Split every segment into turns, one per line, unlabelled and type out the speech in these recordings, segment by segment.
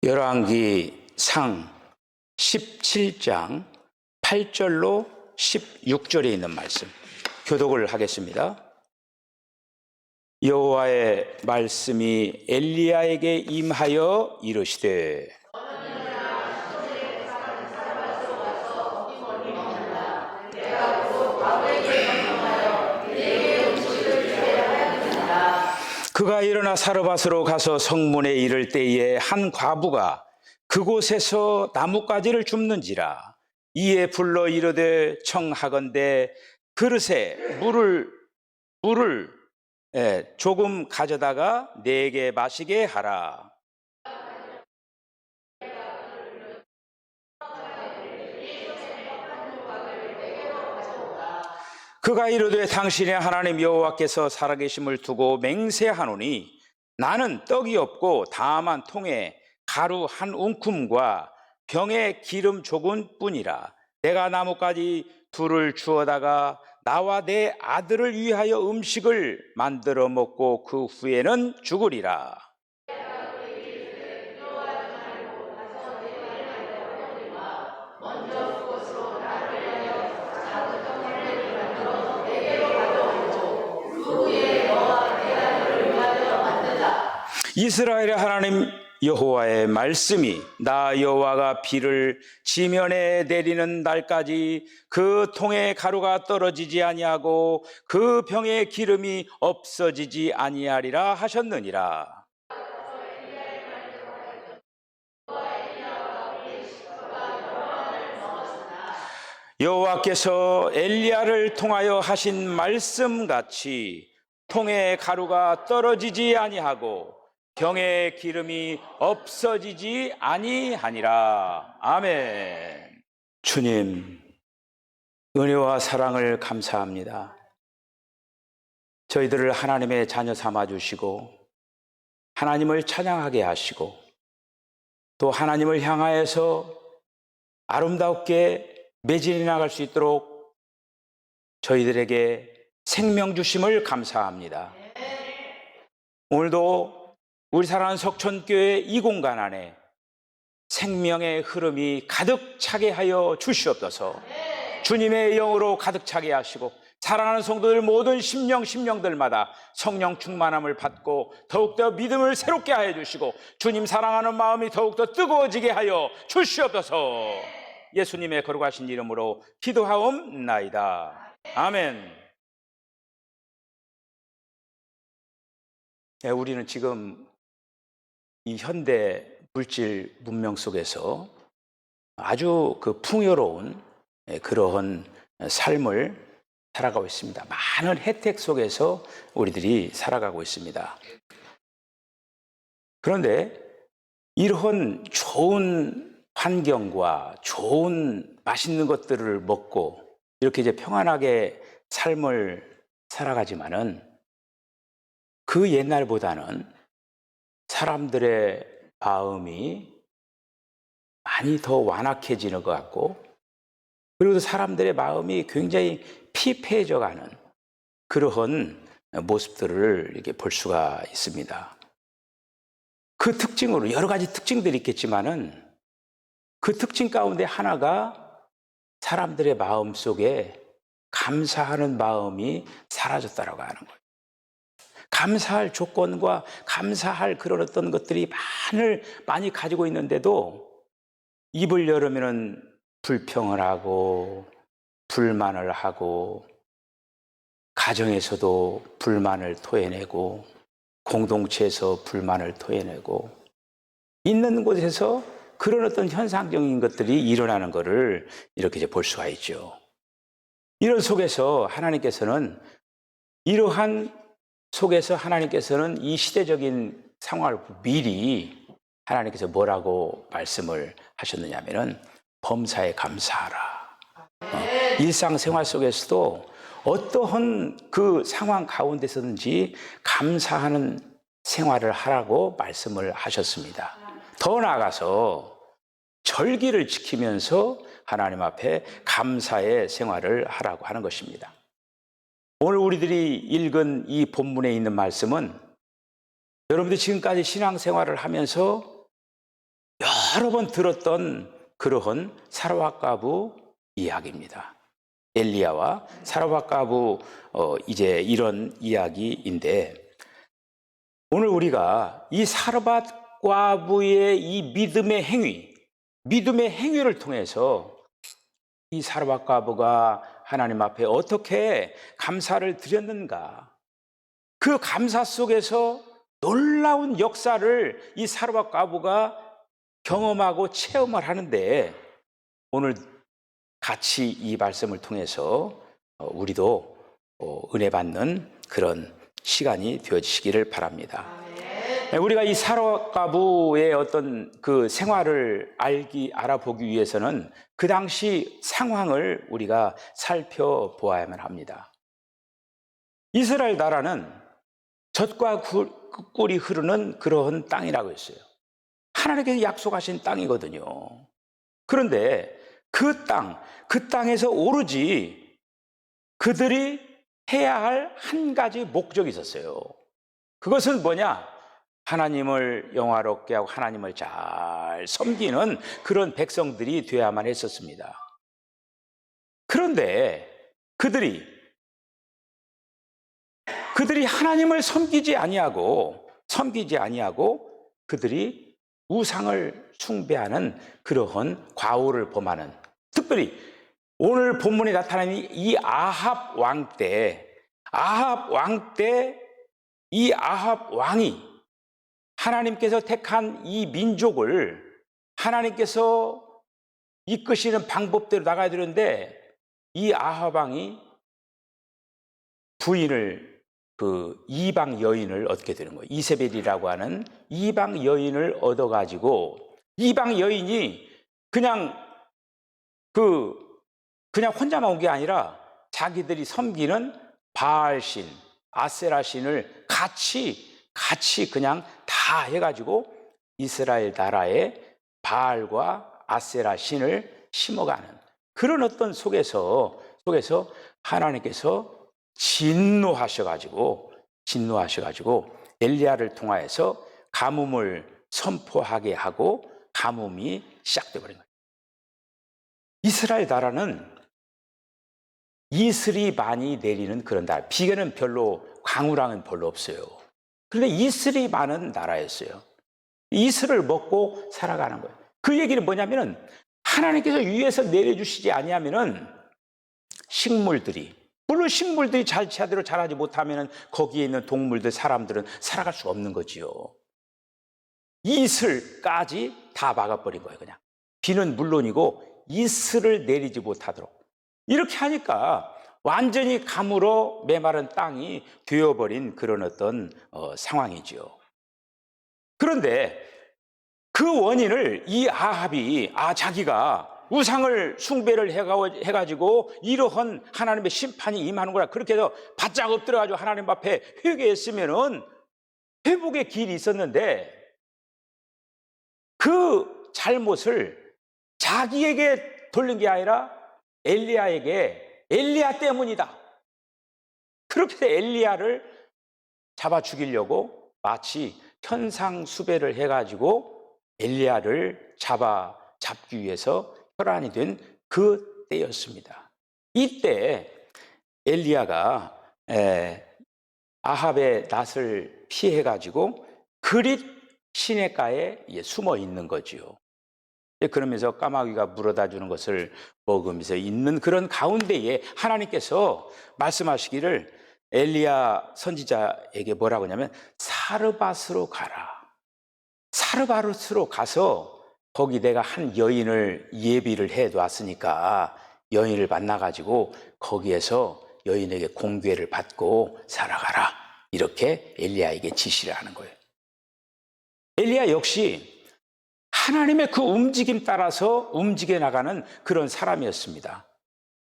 열왕기 상 17장 8절로 16절에 있는 말씀 교독을 하겠습니다. 여호와의 말씀이 엘리야에게 임하여 이르시되 그가 일어나 사르밧으로 가서 성문에 이를 때에 한 과부가 그곳에서 나뭇가지를 줍는지라. 이에 불러 이르되 청하건대 그릇에 물을 조금 가져다가 내게 마시게 하라. 그가 이르되 당신의 하나님 여호와께서 살아계심을 두고 맹세하노니 나는 떡이 없고 다만 통에 가루 한 웅큼과 병에 기름 조금 뿐이라. 내가 나뭇가지 둘을 주어다가 나와 내 아들을 위하여 음식을 만들어 먹고 그 후에는 죽으리라. 이스라엘의 하나님 여호와의 말씀이 나 여호와가 비를 지면에 내리는 날까지 그 통에 가루가 떨어지지 아니하고 그 병에 기름이 없어지지 아니하리라 하셨느니라. 여호와께서 엘리야를 통하여 하신 말씀같이 통에 가루가 떨어지지 아니하고 병에 기름이 없어지지 아니하니라. 아멘. 주님, 은혜와 사랑을 감사합니다. 저희들을 하나님의 자녀 삼아주시고 하나님을 찬양하게 하시고 또 하나님을 향하여서 아름답게 매진해 나갈 수 있도록 저희들에게 생명 주심을 감사합니다. 오늘도 우리 사랑하는 석천교회 이 공간 안에 생명의 흐름이 가득 차게 하여 주시옵소서. 주님의 영으로 가득 차게 하시고 사랑하는 성도들 모든 심령들마다 성령 충만함을 받고 더욱더 믿음을 새롭게 하여 주시고 주님 사랑하는 마음이 더욱더 뜨거워지게 하여 주시옵소서. 예수님의 거룩하신 이름으로 기도하옵나이다. 아멘. 우리는 지금 이 현대 물질 문명 속에서 아주 풍요로운 그러한 삶을 살아가고 있습니다. 많은 혜택 속에서 우리들이 살아가고 있습니다. 그런데 이런 좋은 환경과 좋은 맛있는 것들을 먹고 이렇게 이제 평안하게 삶을 살아가지만은 그 옛날보다는 사람들의 마음이 많이 더 완악해지는 것 같고 그리고 사람들의 마음이 굉장히 피폐해져 가는 그러한 모습들을 이렇게 볼 수가 있습니다. 그 특징으로 여러 가지 특징들이 있겠지만은 그 특징 가운데 하나가 사람들의 마음 속에 감사하는 마음이 사라졌다라고 하는 거예요. 감사할 조건과 감사할 그런 어떤 것들이 많이 가지고 있는데도 입을 열으면은 불평을 하고 불만을 하고 가정에서도 불만을 토해내고 공동체에서 불만을 토해내고 있는 곳에서 그런 어떤 현상적인 것들이 일어나는 것을 이렇게 이제 볼 수가 있죠. 이런 속에서 하나님께서는 이 시대적인 상황을 미리 하나님께서 뭐라고 말씀을 하셨느냐 하면은 범사에 감사하라. 일상생활 속에서도 어떠한 그 상황 가운데서든지 감사하는 생활을 하라고 말씀을 하셨습니다. 더 나아가서 절기를 지키면서 하나님 앞에 감사의 생활을 하라고 하는 것입니다. 오늘 우리들이 읽은 이 본문에 있는 말씀은 여러분들이 지금까지 신앙생활을 하면서 여러 번 들었던 그러한 사르밧 과부 이야기입니다. 엘리야와 사르밧 과부 이제 이런 이야기인데, 오늘 우리가 이 사르밧 과부의 이 믿음의 행위를 통해서 이 사르밧 과부가 하나님 앞에 어떻게 감사를 드렸는가, 그 감사 속에서 놀라운 역사를 이 사르밧 과부가 경험하고 체험을 하는데, 오늘 같이 이 말씀을 통해서 우리도 은혜 받는 그런 시간이 되어지시기를 바랍니다. 우리가 이 사르밧 과부의 어떤 그 생활을 알아보기 위해서는 그 당시 상황을 우리가 살펴보아야만 합니다. 이스라엘 나라는 젖과 꿀이 흐르는 그러한 땅이라고 했어요. 하나님께서 약속하신 땅이거든요. 그런데 그 땅에서 오로지 그들이 해야 할 한 가지 목적이 있었어요. 그것은 뭐냐? 하나님을 영화롭게 하고 하나님을 잘 섬기는 그런 백성들이 되어야만 했었습니다. 그런데 그들이 하나님을 섬기지 아니하고 그들이 우상을 숭배하는 그러한 과오를 범하는, 특별히 오늘 본문에 나타나는 이 아합 왕이 하나님께서 택한 이 민족을 하나님께서 이끄시는 방법대로 나가야 되는데, 이 아합 왕이 부인을, 그 이방 여인을 얻게 되는 거예요. 이세벨이라고 하는 이방 여인을 얻어가지고, 이방 여인이 그냥 혼자만 온 게 아니라 자기들이 섬기는 바알신, 아세라신을 같이 그냥 다 해가지고 이스라엘 나라에 바알과 아세라신을 심어가는 그런 어떤 속에서 하나님께서 진노하셔가지고 엘리야를 통하여서 가뭄을 선포하게 하고 가뭄이 시작돼 버린 거예요. 이스라엘 나라는 이슬이 많이 내리는 그런 나라, 비계는 별로, 강우량은 별로 없어요. 그런데 이슬이 많은 나라였어요. 이슬을 먹고 살아가는 거예요. 그 얘기는 뭐냐면은, 하나님께서 위에서 내려주시지 아니하면은 물론 식물들이 제대로 자라지 못하면 거기에 있는 동물들, 사람들은 살아갈 수 없는 거지요. 이슬까지 다 막아버린 거예요. 그냥 비는 물론이고 이슬을 내리지 못하도록 이렇게 하니까 완전히 가물어 메마른 땅이 되어버린 그런 어떤 상황이지요. 그런데 그 원인을 이 아합이 자기가 우상을 숭배를 해가지고 이러한 하나님의 심판이 임하는구나, 그렇게 해서 바짝 엎드려가지고 하나님 앞에 회개했으면은 회복의 길이 있었는데, 그 잘못을 자기에게 돌린 게 아니라 엘리야 때문이다. 그렇게 해서 엘리야를 잡아 죽이려고 마치 현상수배를 해가지고 엘리야를 잡기 위해서 혈안이 된 그 때였습니다. 이때 엘리야가 아합의 낯을 피해가지고 그릿 시냇가에 숨어 있는 거지요. 그러면서 까마귀가 물어다 주는 것을 먹으면서 있는 그런 가운데에 하나님께서 말씀하시기를 엘리야 선지자에게 뭐라고 하냐면, 사르밧으로 가라. 사르밧으로 가서 거기 내가 한 여인을 예비를 해놨으니까 여인을 만나가지고 거기에서 여인에게 공궤를 받고 살아가라. 이렇게 엘리야에게 지시를 하는 거예요. 엘리야 역시 하나님의 그 움직임 따라서 움직여 나가는 그런 사람이었습니다.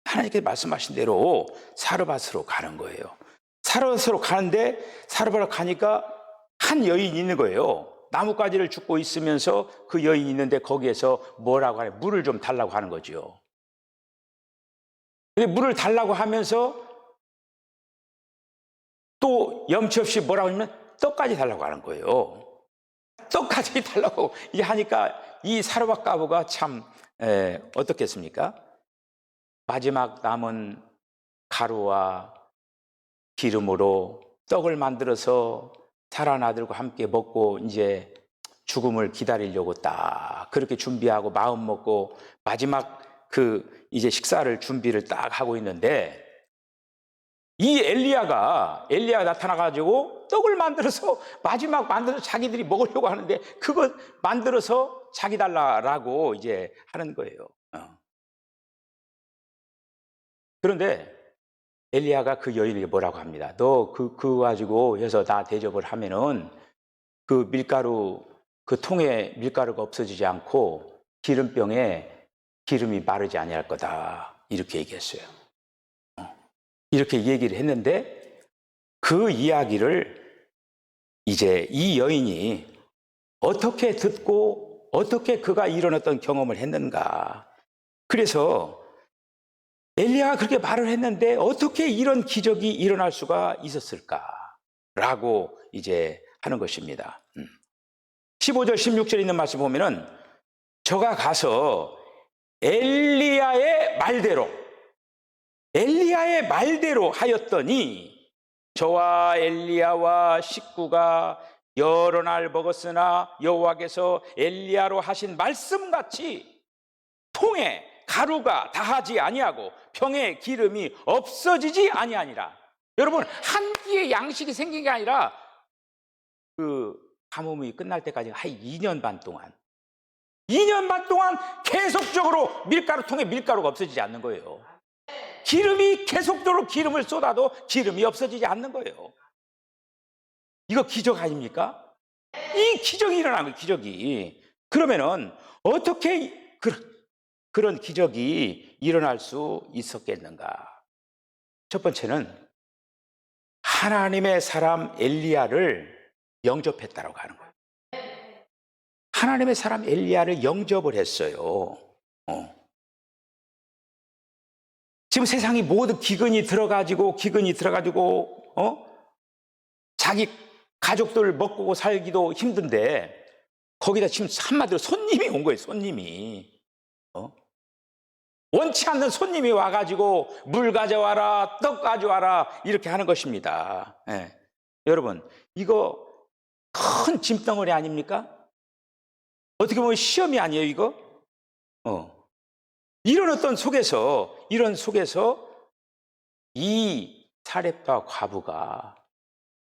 하나님께서 말씀하신 대로 사르밧으로 가는 거예요. 사르밧으로 가는데, 사르밧으로 가니까 한 여인이 있는 거예요. 나뭇가지를 줍고 있으면서 그 여인이 있는데 거기에서 뭐라고 하냐, 물을 좀 달라고 하는 거죠. 근데 물을 달라고 하면서 또 염치 없이 뭐라고 하냐면 떡까지 달라고 하는 거예요. 떡까지 달라고 하니까 이 사르밧 과부가 참 어떻겠습니까? 마지막 남은 가루와 기름으로 떡을 만들어서 살아난 아들과 함께 먹고 이제 죽음을 기다리려고 딱 그렇게 준비하고 마음 먹고 마지막 이제 식사를 준비를 딱 하고 있는데, 이 엘리야가 나타나가지고 떡을 만들어서 마지막 만들어서 자기들이 먹으려고 하는데 그거 만들어서 자기 달라라고 이제 하는 거예요. 그런데 엘리야가 그 여인에게 뭐라고 합니다. 너 그거 가지고 해서 나 대접을 하면은 그 밀가루, 그 통에 밀가루가 없어지지 않고 기름병에 기름이 마르지 아니할 거다. 이렇게 얘기했어요. 이렇게 얘기를 했는데 그 이야기를 이제 이 여인이 어떻게 듣고 어떻게 그가 이런 어떤 경험을 했는가. 그래서 엘리야가 그렇게 말을 했는데 어떻게 이런 기적이 일어날 수가 있었을까라고 이제 하는 것입니다. 15절 16절에 있는 말씀 보면은 저가 가서 엘리야의 말대로 하였더니 저와 엘리야와 식구가 여러 날 먹었으나 여호와께서 엘리야로 하신 말씀같이 통에 가루가 다하지 아니하고 병에 기름이 없어지지 아니하니라. 여러분, 한 끼의 양식이 생긴 게 아니라 그 가뭄이 끝날 때까지 한 2년 반 동안 계속적으로 통에 밀가루가 없어지지 않는 거예요. 기름이 계속적으로 기름을 쏟아도 기름이 없어지지 않는 거예요. 이거 기적 아닙니까? 이 기적이 일어난 거예요, 기적이. 그러면은 어떻게 그런 기적이 일어날 수 있었겠는가? 첫 번째는 하나님의 사람 엘리야를 영접했다라고 하는 거예요. 하나님의 사람 엘리야를 영접을 했어요. 지금 세상이 모두 기근이 들어가지고 자기 가족들 먹고 살기도 힘든데 거기다 지금 한마디로 손님이 온 거예요. 손님이. 원치 않는 손님이 와가지고 물 가져와라, 떡 가져와라 이렇게 하는 것입니다. 여러분, 이거 큰 짐덩어리 아닙니까? 어떻게 보면 시험이 아니에요, 이거? 이런 속에서 이 사렙과 과부가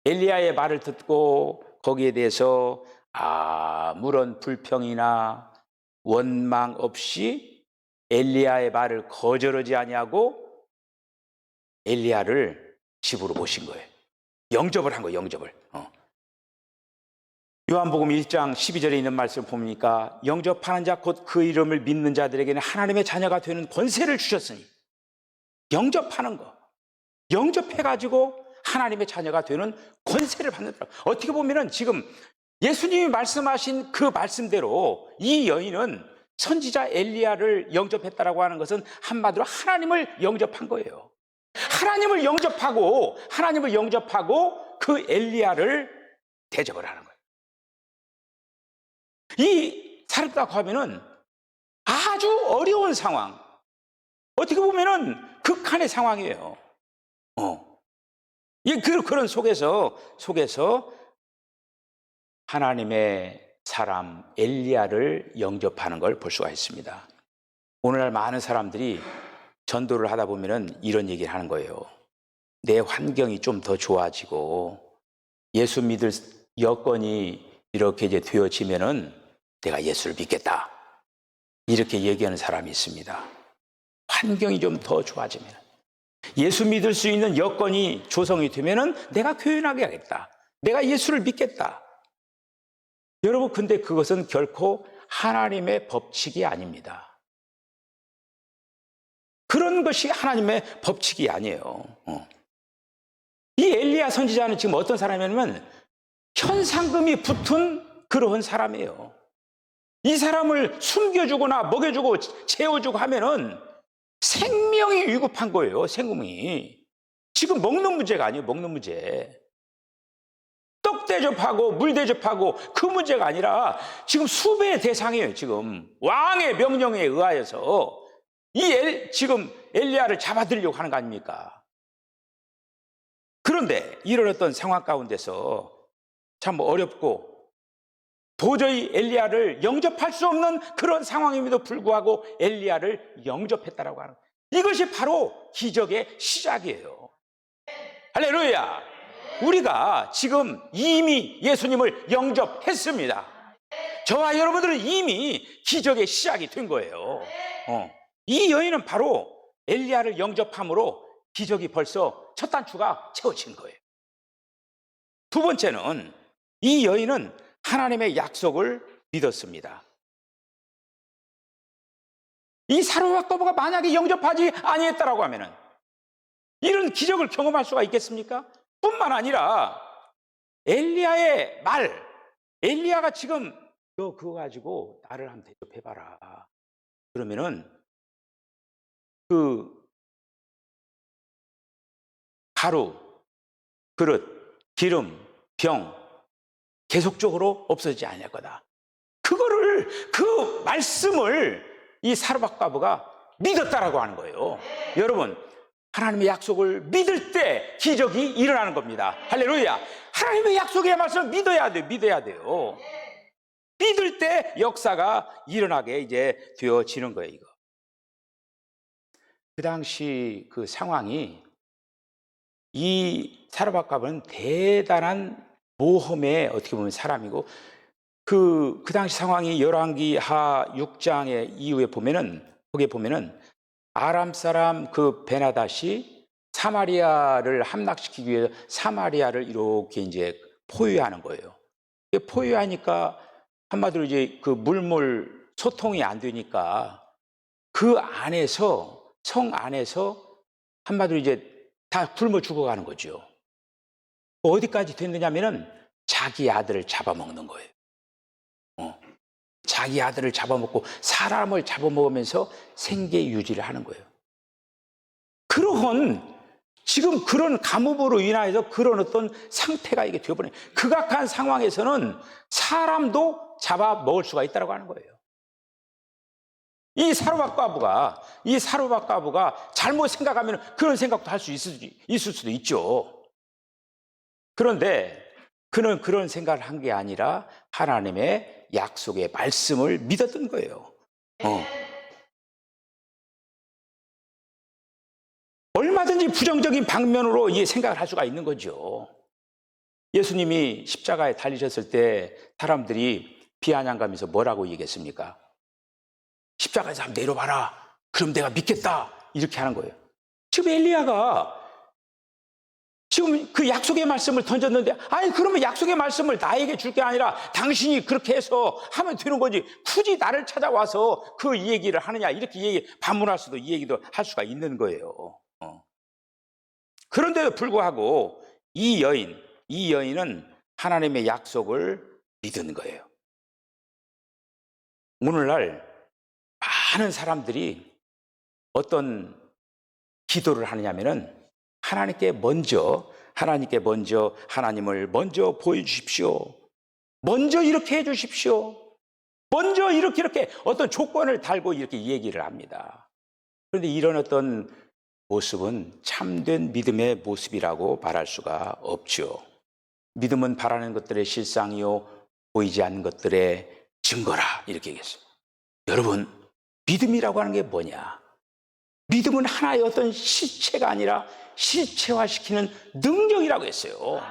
엘리야의 말을 듣고 거기에 대해서 아무런 불평이나 원망 없이 엘리야의 말을 거절하지 아니하고 엘리야를 집으로 모신 거예요. 영접을 한 거예요, 영접을. 요한복음 1장 12절에 있는 말씀을 보니까 영접하는 자 곧 그 이름을 믿는 자들에게는 하나님의 자녀가 되는 권세를 주셨으니, 영접하는 거, 영접해가지고 하나님의 자녀가 되는 권세를 받는다. 어떻게 보면은 지금 예수님이 말씀하신 그 말씀대로 이 여인은 선지자 엘리야를 영접했다라고 하는 것은 한마디로 하나님을 영접한 거예요. 하나님을 영접하고 그 엘리야를 대접을 하는 거예요. 이 사렙과 과부는 아주 어려운 상황, 어떻게 보면은 극한의 상황이에요. 그런 속에서 하나님의 사람 엘리야를 영접하는 걸 볼 수가 있습니다. 오늘날 많은 사람들이 전도를 하다 보면은 이런 얘기를 하는 거예요. 내 환경이 좀 더 좋아지고 예수 믿을 여건이 이렇게 이제 되어지면은 내가 예수를 믿겠다. 이렇게 얘기하는 사람이 있습니다. 환경이 좀 더 좋아지면, 예수 믿을 수 있는 여건이 조성이 되면은 내가 교회 나가야겠다. 내가 예수를 믿겠다. 여러분, 근데 그것은 결코 하나님의 법칙이 아닙니다. 그런 것이 하나님의 법칙이 아니에요. 이 엘리야 선지자는 지금 어떤 사람이냐면 현상금이 붙은 그러한 사람이에요. 이 사람을 숨겨주거나 먹여주고 재워주고 하면은 생명이 위급한 거예요. 생명이. 지금 먹는 문제가 아니에요. 먹는 문제. 떡 대접하고 물 대접하고 그 문제가 아니라 지금 수배의 대상이에요. 지금 왕의 명령에 의하여서 지금 엘리야를 잡아들이려고 하는 거 아닙니까? 그런데 이런 어떤 상황 가운데서 참 어렵고 도저히 엘리야를 영접할 수 없는 그런 상황임에도 불구하고 엘리야를 영접했다라고 하는 거예요. 이것이 바로 기적의 시작이에요. 할렐루야. 우리가 지금 이미 예수님을 영접했습니다. 저와 여러분들은 이미 기적의 시작이 된 거예요. 이 여인은 바로 엘리야를 영접함으로 기적이 벌써 첫 단추가 채워진 거예요. 두 번째는 이 여인은 하나님의 약속을 믿었습니다. 이 사르밧거부가 만약에 영접하지 아니했다라고 하면은 이런 기적을 경험할 수가 있겠습니까? 뿐만 아니라 엘리야의 말, 엘리야가 지금 너 그거 가지고 나를 한번 대접해봐라. 그러면은 그 가루, 그릇, 기름, 병 계속적으로 없어지지 않을 거다. 그 말씀을 이 사르밧과부가 믿었다라고 하는 거예요. 여러분, 하나님의 약속을 믿을 때 기적이 일어나는 겁니다. 할렐루야. 하나님의 약속의 말씀을 믿어야 돼요. 믿을 때 역사가 일어나게 이제 되어지는 거예요, 이거. 그 당시 그 상황이 이 사르밧과부는 대단한 모험의 어떻게 보면 사람이고 그 당시 상황이 열왕기하 6장의 이후에 보면은 거기에 보면은 아람 사람 그 베나닷이 사마리아를 함락시키기 위해서 사마리아를 이렇게 이제 포위하는 거예요. 포위하니까 한마디로 이제 그 물물 소통이 안 되니까 그 안에서 성 안에서 한마디로 이제 다 굶어 죽어가는 거죠. 어디까지 됐느냐면은 자기 아들을 잡아먹는 거예요. 자기 아들을 잡아먹고 사람을 잡아먹으면서 생계 유지를 하는 거예요. 지금 그런 가뭄으로 인하여서 그런 어떤 상태가 이게 되어버려요. 극악한 상황에서는 사람도 잡아먹을 수가 있다고 하는 거예요. 이 사르밧과부가 잘못 생각하면 그런 생각도 할 수 있을 수도 있죠. 그런데 그는 그런 생각을 한 게 아니라 하나님의 약속의 말씀을 믿었던 거예요. 얼마든지 부정적인 방면으로 이 생각을 할 수가 있는 거죠. 예수님이 십자가에 달리셨을 때 사람들이 비아냥가면서 뭐라고 얘기했습니까? 십자가에서 한번 내려봐라. 그럼 내가 믿겠다. 이렇게 하는 거예요. 지금 엘리야가 지금 그 약속의 말씀을 던졌는데 아니 그러면 약속의 말씀을 나에게 줄 게 아니라 당신이 그렇게 해서 하면 되는 거지 굳이 나를 찾아와서 그 얘기를 하느냐 이렇게 반문할 수도 이 얘기도 할 수가 있는 거예요. 그런데도 불구하고 이 여인은 하나님의 약속을 믿은 거예요. 오늘날 많은 사람들이 어떤 기도를 하느냐면은 하나님께 먼저 하나님을 먼저 보여주십시오. 먼저 이렇게 해주십시오. 먼저 이렇게 어떤 조건을 달고 이렇게 얘기를 합니다. 그런데 이런 어떤 모습은 참된 믿음의 모습이라고 말할 수가 없죠. 믿음은 바라는 것들의 실상이요 보이지 않는 것들의 증거라 이렇게 얘기했어요. 여러분, 믿음이라고 하는 게 뭐냐? 믿음은 하나의 어떤 실체가 아니라 실체화시키는 능력이라고 했어요.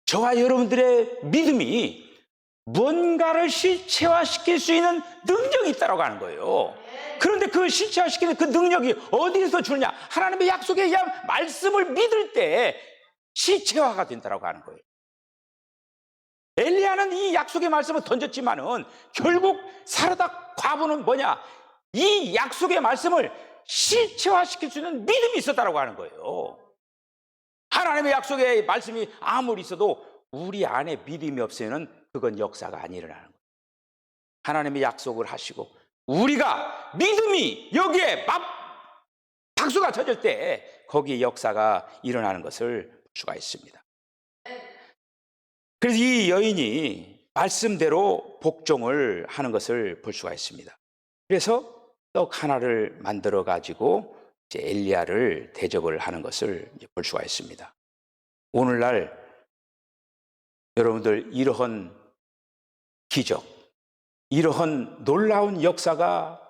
저와 여러분들의 믿음이 뭔가를 실체화시킬 수 있는 능력이 있다고 하는 거예요. 그런데 그 실체화시키는 그 능력이 어디서 주느냐? 하나님의 약속에 의한 말씀을 믿을 때 실체화가 된다고 하는 거예요. 엘리야는 이 약속의 말씀을 던졌지만은 결국 사르밧 과부는 뭐냐? 이 약속의 말씀을 실체화시킬 수 있는 믿음이 있었다고 하는 거예요. 하나님의 약속의 말씀이 아무리 있어도 우리 안에 믿음이 없으면 그건 역사가 안 일어나는 거예요. 하나님의 약속을 하시고 우리가 믿음이 여기에 박수가 쳐질 때 거기에 역사가 일어나는 것을 볼 수가 있습니다. 그래서 이 여인이 말씀대로 복종을 하는 것을 볼 수가 있습니다. 그래서 떡 하나를 만들어 가지고 이제 엘리야를 대접을 하는 것을 볼 수가 있습니다. 오늘날 여러분들 이러한 기적, 이러한 놀라운 역사가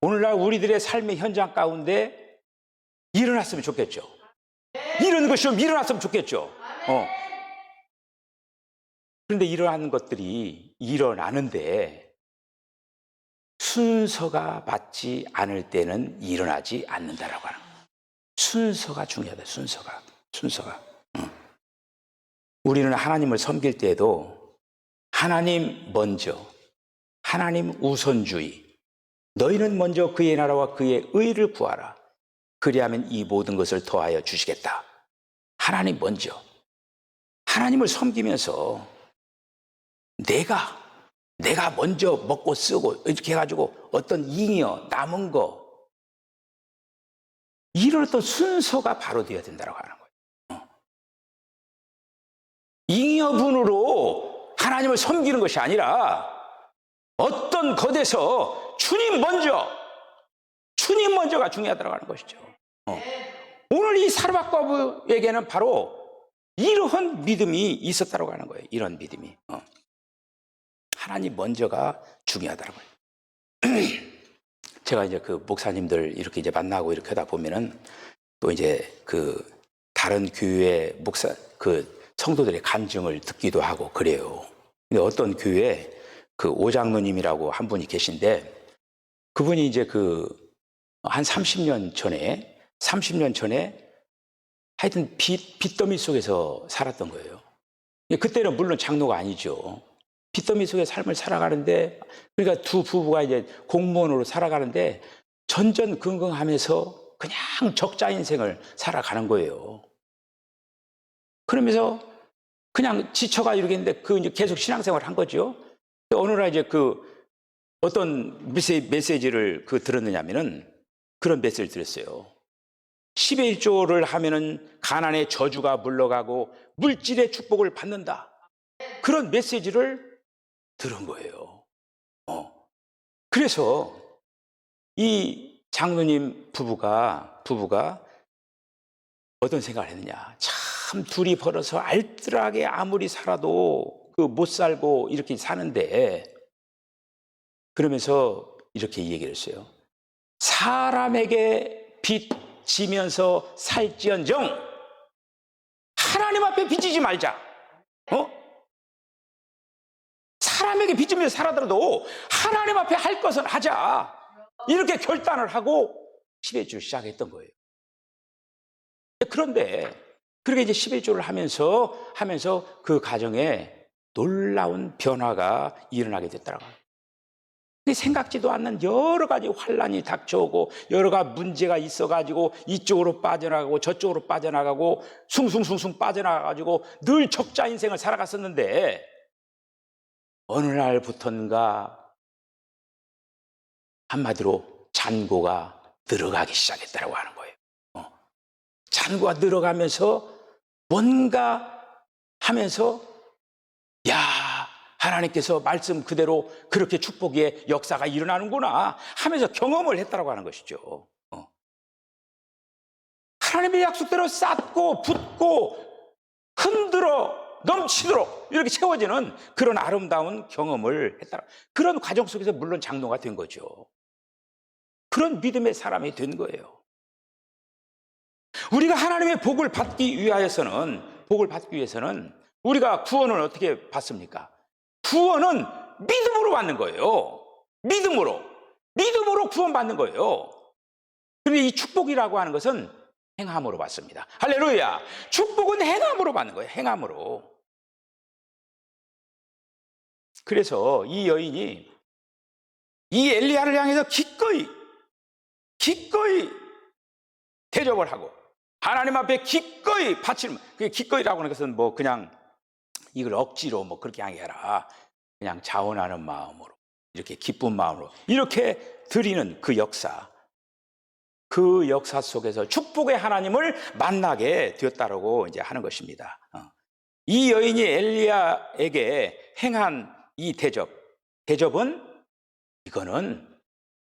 오늘날 우리들의 삶의 현장 가운데 일어났으면 좋겠죠. 이런 것이 좀 일어났으면 좋겠죠. 그런데 이러한 것들이 일어나는데 순서가 맞지 않을 때는 일어나지 않는다라고 하는 거예요. 순서가 중요하다. 순서가. 우리는 하나님을 섬길 때에도 하나님 먼저, 하나님 우선주의, 너희는 먼저 그의 나라와 그의 의를 구하라. 그리하면 이 모든 것을 더하여 주시겠다. 하나님 먼저. 하나님을 섬기면서 내가 먼저 먹고 쓰고 이렇게 해가지고 어떤 잉여 남은 거 이런 어떤 순서가 바로 되어야 된다고 하는 거예요. 잉여분으로 하나님을 섬기는 것이 아니라 어떤 것에서 주님 먼저가 중요하다고 하는 것이죠. 오늘 이 사르밧과부에게는 바로 이러한 믿음이 있었다고 하는 거예요. 이런 믿음이. 하나님 먼저가 중요하다고 해요. 제가 이제 그 목사님들 이렇게 이제 만나고 이렇게 하다 보면은 또 이제 그 다른 교회 그 성도들의 간증을 듣기도 하고 그래요. 근데 어떤 교회에 그 오장로님이라고 한 분이 계신데 그분이 이제 그 한 30년 전에 하여튼 빚더미 속에서 살았던 거예요. 그때는 물론 장로가 아니죠. 빚더미 속의 삶을 살아가는데, 그러니까 두 부부가 이제 공무원으로 살아가는데 전전긍긍하면서 그냥 적자 인생을 살아가는 거예요. 그러면서 그냥 지쳐가 이러겠는데 그 이제 계속 신앙생활을 한 거죠. 어느 날 이제 그 어떤 메시지를 들었느냐면은 그런 메시지를 들었어요. 10의 1조를 하면은 가난의 저주가 물러가고 물질의 축복을 받는다. 그런 메시지를 들은 거예요. 그래서 이 장로님 부부가 어떤 생각을 했느냐. 참 둘이 벌어서 알뜰하게 아무리 살아도 그 못 살고 이렇게 사는데 그러면서 이렇게 얘기를 했어요. 사람에게 빚 지면서 살지언정 하나님 앞에 빚지지 말자. 사람에게 빚지면서 살아더라도 하나님 앞에 할 것은 하자. 이렇게 결단을 하고 11조를 시작했던 거예요. 그런데 그렇게 이제 11조를 하면서 그 가정에 놀라운 변화가 일어나게 됐더라고요. 생각지도 않는 여러 가지 환란이 닥쳐오고 여러 가지 문제가 있어가지고 이쪽으로 빠져나가고 저쪽으로 빠져나가고 숭숭숭숭 빠져나가가지고 늘 적자 인생을 살아갔었는데 어느 날부턴가 한마디로 잔고가 늘어가기 시작했다고 하는 거예요. 잔고가 늘어가면서 뭔가 하면서 하나님께서 말씀 그대로 그렇게 축복의 역사가 일어나는구나 하면서 경험을 했다고 하는 것이죠. 하나님의 약속대로 쌓고 붓고 흔들어 넘치도록 이렇게 채워지는 그런 아름다운 경험을 했다. 그런 과정 속에서 물론 장로가 된 거죠. 그런 믿음의 사람이 된 거예요. 우리가 하나님의 복을 받기 위해서는 우리가 구원을 어떻게 받습니까? 구원은 믿음으로 받는 거예요. 믿음으로 구원받는 거예요. 그런데 이 축복이라고 하는 것은 행함으로 받습니다. 할렐루야. 축복은 행함으로 받는 거예요. 행함으로. 그래서 이 여인이 이 엘리야를 향해서 기꺼이 대접을 하고 하나님 앞에 기꺼이 바치는, 그게 기꺼이라고 하는 것은 뭐 그냥 이걸 억지로 뭐 그렇게 하라. 그냥 자원하는 마음으로, 이렇게 기쁜 마음으로 이렇게 드리는 그 역사 속에서 축복의 하나님을 만나게 되었다라고 이제 하는 것입니다. 이 여인이 엘리야에게 행한 이 대접은 이거는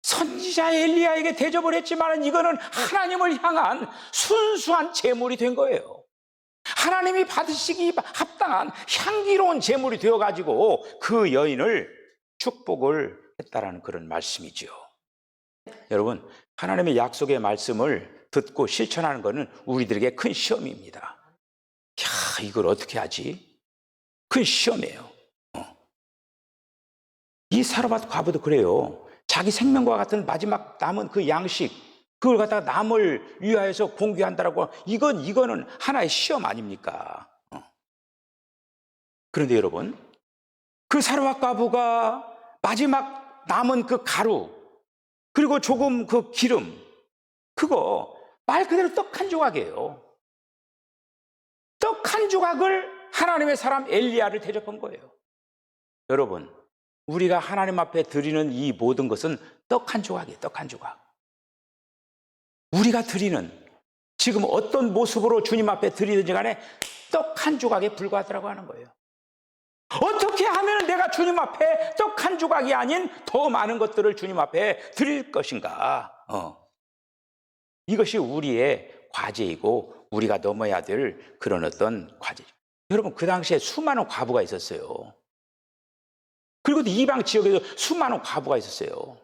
선지자 엘리야에게 대접을 했지만 이거는 하나님을 향한 순수한 제물이 된 거예요. 하나님이 받으시기 합당한 향기로운 제물이 되어가지고 그 여인을 축복을 했다라는 그런 말씀이죠. 여러분, 하나님의 약속의 말씀을 듣고 실천하는 것은 우리들에게 큰 시험입니다. 야, 이걸 어떻게 하지? 큰 시험이에요. 이 사르밧 과부도 그래요. 자기 생명과 같은 마지막 남은 그 양식, 그걸 갖다가 남을 위하여서 공개한다라고, 이거는 하나의 시험 아닙니까? 그런데 여러분, 그 사르밧 과부가 마지막 남은 그 가루, 그리고 조금 그 기름, 그거 말 그대로 떡 한 조각이에요. 떡 한 조각을 하나님의 사람 엘리야를 대접한 거예요. 여러분, 우리가 하나님 앞에 드리는 이 모든 것은 떡 한 조각이에요. 떡 한 조각. 우리가 드리는, 지금 어떤 모습으로 주님 앞에 드리든지 간에 떡 한 조각에 불과하다고 하는 거예요. 어떻게 하면 내가 주님 앞에 떡 한 조각이 아닌 더 많은 것들을 주님 앞에 드릴 것인가? 이것이 우리의 과제이고 우리가 넘어야 될 그런 어떤 과제죠. 여러분, 그 당시에 수많은 과부가 있었어요. 그리고 이방 지역에도 수많은 과부가 있었어요.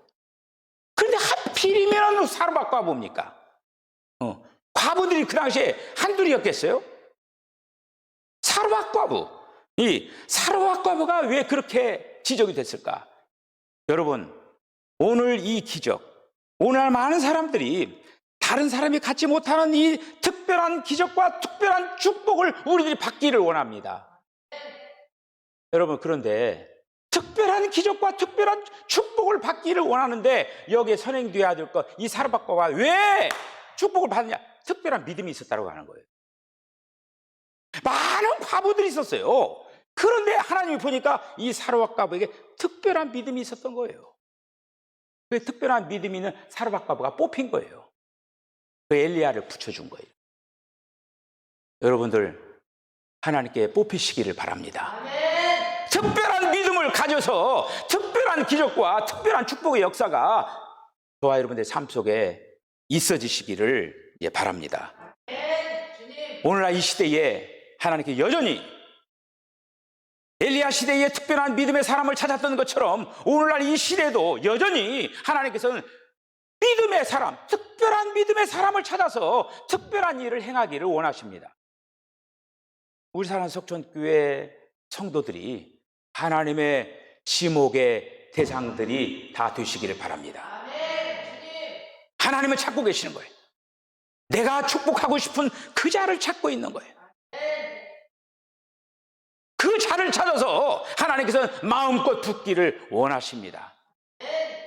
그런데 하필이면 사르밧 과부입니까? 과부들이 그 당시에 한둘이었겠어요? 사르밧 과부. 이 사르밧 과부가 왜 그렇게 지적이 됐을까? 여러분, 오늘 이 기적, 오늘 많은 사람들이 다른 사람이 갖지 못하는 이 특별한 기적과 특별한 축복을 우리들이 받기를 원합니다. 여러분, 그런데 특별한 기적과 특별한 축복을 받기를 원하는데 여기에 선행되어야 될 것, 이 사르밧 과부가 왜 축복을 받느냐? 특별한 믿음이 있었다고 하는 거예요. 많은 과부들이 있었어요. 그런데 하나님이 보니까 이 사르밧 과부에게 특별한 믿음이 있었던 거예요. 그 특별한 믿음이 있는 사르밧 과부가 뽑힌 거예요. 그 엘리야를 붙여준 거예요. 여러분들, 하나님께 뽑히시기를 바랍니다. 특별한 믿음을 가져서 특별한 기적과 특별한 축복의 역사가 저와 여러분들의 삶 속에 있어지시기를 바랍니다. 오늘날 이 시대에 하나님께 여전히 엘리야 시대에 특별한 믿음의 사람을 찾았던 것처럼 오늘날 이 시대에도 여전히 하나님께서는 믿음의 사람, 특별한 믿음의 사람을 찾아서 특별한 일을 행하기를 원하십니다. 우리 사랑하는 석촌교회 성도들이 하나님의 지목의 대상들이 다 되시기를 바랍니다. 하나님을 찾고 계시는 거예요. 내가 축복하고 싶은 그 자를 찾고 있는 거예요. 그 자를 찾아서 하나님께서는 마음껏 붙기를 원하십니다.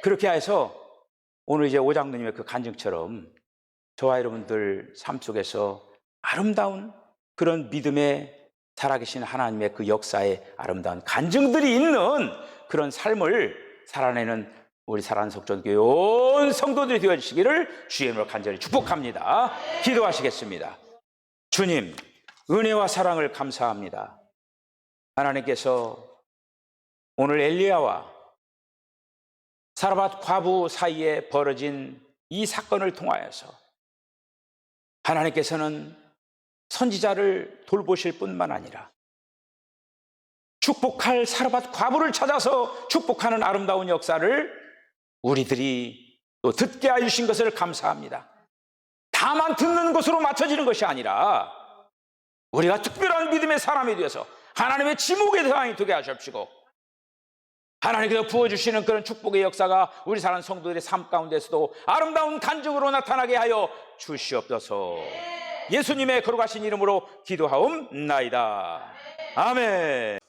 그렇게 해서 오늘 이제 오장로님의 그 간증처럼 저와 여러분들 삶 속에서 아름다운 그런 믿음의 살아계신 하나님의 그 역사의 아름다운 간증들이 있는 그런 삶을 살아내는 우리 사랑하는 석촌교회 온 성도들이 되어주시기를 주의 이름으로 간절히 축복합니다. 기도하시겠습니다. 주님, 은혜와 사랑을 감사합니다. 하나님께서 오늘 엘리야와 사르밧 과부 사이에 벌어진 이 사건을 통하여서 하나님께서는 선지자를 돌보실 뿐만 아니라 축복할 사르밧 과부를 찾아서 축복하는 아름다운 역사를 우리들이 또 듣게 해주신 것을 감사합니다. 다만 듣는 것으로 맞춰지는 것이 아니라 우리가 특별한 믿음의 사람이 되어서 하나님의 지목의 대상이 되게 하십시고 하나님께서 부어주시는 그런 축복의 역사가 우리 사랑하는 성도들의 삶 가운데서도 아름다운 간증으로 나타나게 하여 주시옵소서. 예수님의 거룩하신 이름으로 기도하옵나이다. 아멘.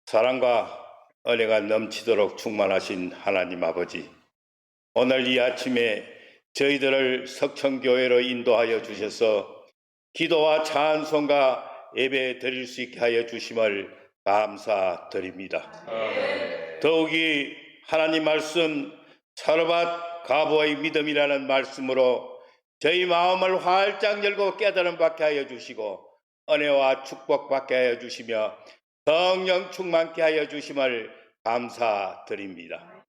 사랑과 은혜가 넘치도록 충만하신 하나님 아버지, 오늘 이 아침에 저희들을 석천교회로 인도하여 주셔서 기도와 찬송과 예배 드릴 수 있게 하여 주심을 감사드립니다. 더욱이 하나님 말씀 사르밧 과부의 믿음이라는 말씀으로 저희 마음을 활짝 열고 깨달음 받게 하여 주시고 은혜와 축복받게 하여 주시며 성령 충만케 하여 주심을 감사드립니다.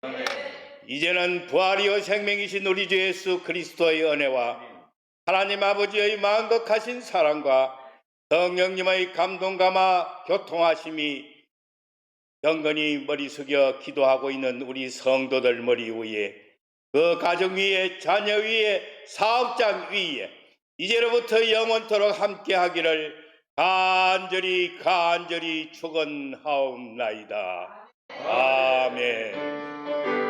이제는 부활이요 생명이신 우리 주 예수 그리스도의 은혜와 하나님 아버지의 만극하신 사랑과 성령님의 감동감화 교통하심이 영건히 머리 숙여 기도하고 있는 우리 성도들 머리 위에, 그 가정 위에, 자녀 위에, 사업장 위에 이제로부터 영원토록 함께하기를 간절히 축원하옵나이다. 아멘.